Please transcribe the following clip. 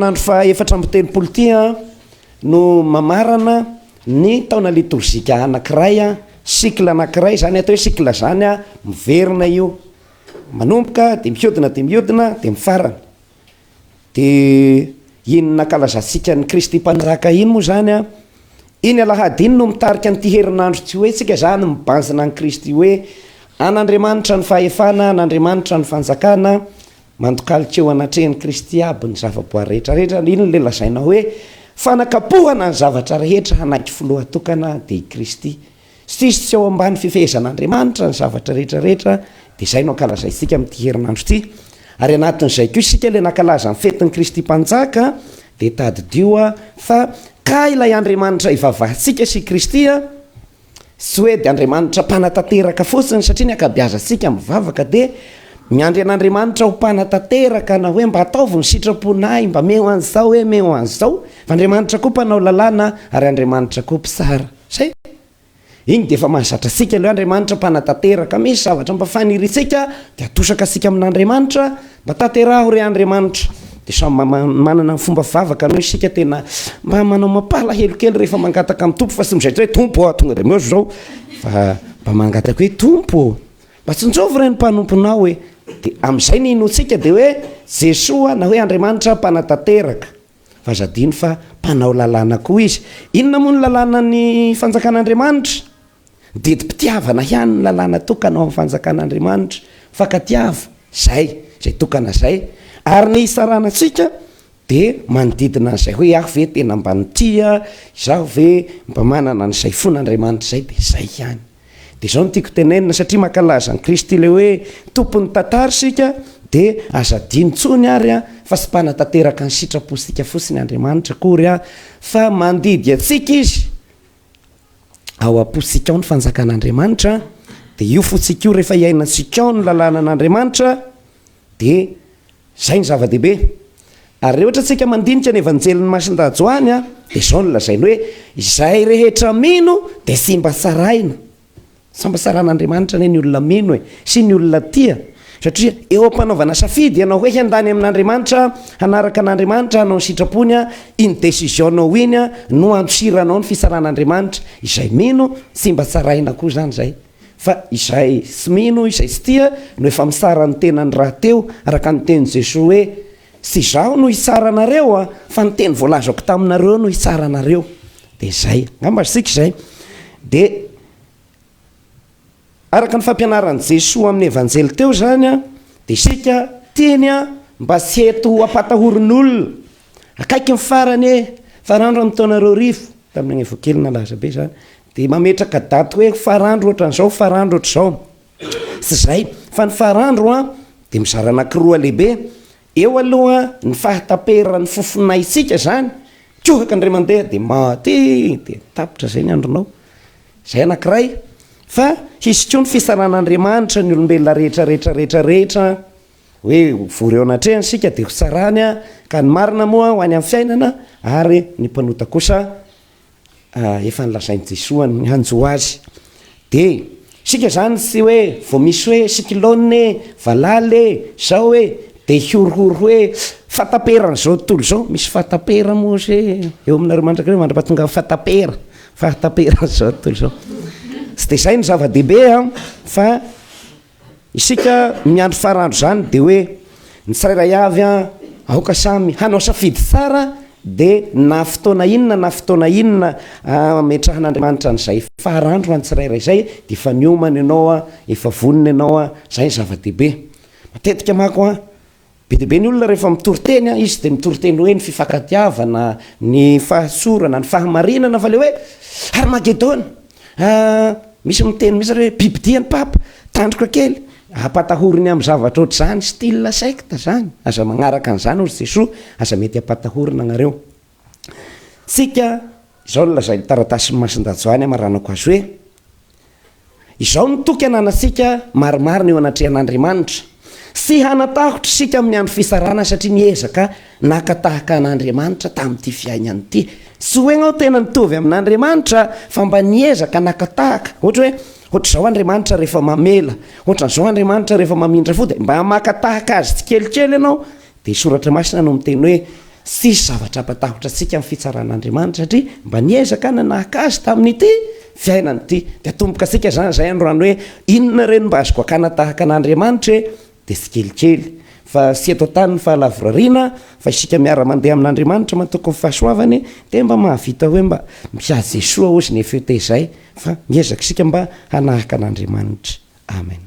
herinandro fa 4 ty no mamarana ny taona liturgika anankiray sikla anankiray zany atao hoe sikla zany miverina io manomboka de mihodina de mifarana de iny nakalazantsika ny Kristy mpanjaka iny moa zany iny alahady iny no mitarika nyty herinandro tsy hoe tsika zany mibanjina ny Kristy hoe an'Andriamanitra ny fahefana, an'Andriamanitra ny fanjakana, mandokalika eo anatrehany Kristy aby ny zavaboary rehetrarehetra. Iny le lazaina hoe fanakapohana ny zavatra rehetra hanaiky filoha tokana de i Kristy. Sisy tsy ao ambany fifehezan'Andriamanitra ny zavatra rehetrarehetra, de zay no ankalazaitsika amin'ity herinandro ty. Ary anatin'izay koa isika le nankalaza ny fetin'ny Kristy mpanjaka de tadidio fa ka ilay Andriamanitra ivavahantsika sy Kristy tsy hoe de Andriamanitra mpanatanteraka fotsiny satria ny akabiazantsika mivavaka de miandry an'Andriamanitra ho mpanatanteraka na hoe mba ataovy ny sitraponay mba meo an'izao hoe meo an'izao fa Andriamanitra koa mpanao lalàna ary Andriamanitra koa mpisara zay iny de efa mahazatra sika le Andriamanitra mpanatanteraka misy zavatra mba faniritsika de atosaka sika amin'Andriamanitra mba tanteraho re Andriamanitra de samy manana ny fomba vavaka no isika tena mba manao mampalahelo kely rehefa mangataka amin'ny tompo fa sy mizaitra hoe tompo tonga de meozo zao fa mba mangataka hoe tompo mba tsy nitsovy reny mpanomponao hoe de am'izay ny inotsika de hoe Jesoa na hoe Andriamanitra mpanatanteraka fa zadiny fa mpanao lalàna koa izy. Inona moa ny lalàna ny fanjakan'Andriamanitra? Didi-pitiavana ihany ny lalàna tokana ao amin'ny fanjakan'Andriamanitra, fakatiava zay tokana zay. Ary ny isaranantsika de manodidina an'izay hoe aho ve tena mba nitia, zaho ve mba manana n'izay fon'Andriamanitra zay de zay ihany. De zao no tiako tenenina satria mankalaza ny Kristy le hoe tompon'ny tantara sika de azadiny tsony ary fa sy mpanatanteraka ny sitraposika fotsiny Andriamanitra kory fa mandidy atsika izy ao aposika ao ny fanjakan'Andriamanitra de io fotsika io rehefa iainantsika ao ny lalàna an'Andriamanitra de zay ny zava-dehibe. Ary rehetra tsika mandinika ny evanjelin'ny Masindajoany de zao no lazainy hoe izay rehetra mino de sy mba saraina. Samba saran'Andriamanitra ny olona mino sy ny olona tia satria eo am-panaovana safidy ianao hoe handany amin'Andriamanitra hanaraka an'Andriamanitra hanao ny sitrapony iny décision-nao iny no andosiranao ny fisaran'Andriamanitra izay mino sy mba saraina koa zany zay fa izay sy mino izay sy tia no efa misara ny tenany raha teo araka ny teny Jesosy hoe sy zaho no hisaranareo fa ny teny voalazako taminareo no hisaranareo de zay ngamba sika zay de araka ny fampianaran'i Jesosy amin'ny evanjely teo zany de sika tiany mba tsy eto apatahorin'olona akaiky ny farany farandro amin'ny taonareo rivo tamin'ny evokely nalaza be zany de mametraka daty hoe farandro ohatran'izao farandro ohatr'izao sy zay fa ny farandro de mizara anankiroa lehibe eo aloha ny fahataperan'ny fofonaitsika zany tsohaka ndray mandeha de maty de tapitra zay ny andronao zay anankiray fa hisy koa ny fisaran'Andriamanitra ny olombelona rehetrarehetra hoe vory eo anatrehany sika de ho tsarany ka ny marina moa ho any amin'ny fiainana ary ny mpanota kosa efa nilazainy Jesosy ny hanjo azy de sika zany sy hoe vao misy hoe sikilone valaly zao hoe de hiorohoro hoe fataperana zao tontolo zao misy fatapera moa se eo aminareo mandrakare mandra-pahatonga fatapera zao tontolo zao sy de zay ny zava-dehibe fa isika miandro farandro zany de hoe ny tsirairay avy aoka samy hanao safidy tsara de na fotoana inona metrahan'Andriamanitra n'izay farandro any tsirairay zay de efa niomany ianao efa voniny ianao zay ny zava-dehibe. Matetika mako be dehibe ny olona rehefa mitory-teny izy de mitory-teny hoe ny fifankatiavana ny fahasorana ny fahamarinana fa le hoe Armagedona misy miteny misy hoe bibidiany papa tandroka kely apatahoriny amin'ny zavatra ohatr' zany style secte zany aza magnaraka an'izany ozy Jesosy aza mety apatahorina anareo sika izao no lazay taratasy Masindajoany maranako azy hoe izao no toky ananasika marimarina eo anatrehan'Andriamanitra sy hanatahotra sika amin'ny andro fisarana satria niezaka nakatahaka an'Andriamanitra tamin'ity fiainany ity sy hoenao tena nitovy amin'Andriamanitra fa mba niezaka nakatahaka ohatra hoe ohatr'izao Andriamanitra rehefa mamela ohatran'izao Andriamanitra rehefa mamindra fo de mba makatahaka azy tsy kelikely ianao de soratra masina no miteny hoe sisy zavatra ampatahotra sika amin'ny fitsaran'Andriamanitra satria mba niezaka nanahaka azy tamin'ity fiainany ity de atomboka asika zany zay androany hoe inona reny mba azoko akana tahaka an'Andriamanitra de sy kelikely fa sy eto tany ny fahalavorariana fa isika miara mandeha amin'Andriamanitra matoko ny fahasoavany de mba mahavita hoe mba miady Jesoa ozy ny efeo tezay fa miezaka isika mba hanahaka an'Andriamanitra. Amen.